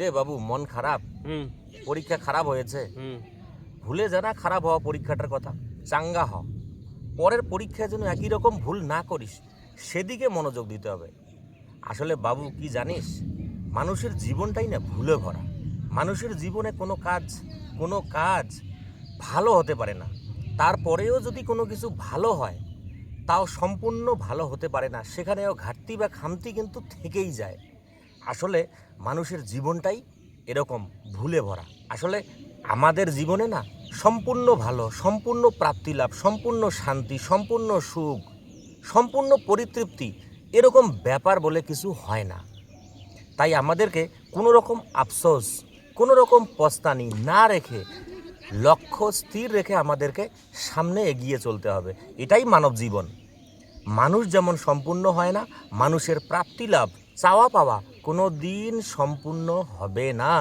রে বাবু, মন খারাপ? পরীক্ষা খারাপ হয়েছে, ভুলে যা না খারাপ হওয়া পরীক্ষাটার কথা। চাঙ্গা হ, পরের পরীক্ষায় যেন একই রকম ভুল না করিস, সেদিকে মনোযোগ দিতে হবে। আসলে বাবু, কি জানিস, মানুষের জীবনটাই না ভুলে ভরা। মানুষের জীবনে কোনো কাজ ভালো হতে পারে না। তারপরেও যদি কোনো কিছু ভালো হয়, তাও সম্পূর্ণ ভালো হতে পারে না, সেখানেও ঘাটতি বা খামতি কিন্তু থেকেই যায়। আসলে মানুষের জীবনটাই এরকম ভুলে ভরা। আসলে আমাদের জীবনে না সম্পূর্ণ ভালো, সম্পূর্ণ প্রাপ্তিলাভ, সম্পূর্ণ শান্তি, সম্পূর্ণ সুখ, সম্পূর্ণ পরিতৃপ্তি এরকম ব্যাপার বলে কিছু হয় না। তাই আমাদেরকে কোনো রকম আফসোস, কোনো রকম পস্তানি না রেখে, লক্ষ্য স্থির রেখে আমাদেরকে সামনে এগিয়ে চলতে হবে। এটাই মানব জীবন। মানুষ যেমন সম্পূর্ণ হয় না, মানুষের প্রাপ্তিলাভ, চাওয়া পাওয়া কোনো দিন সম্পূর্ণ হবে না।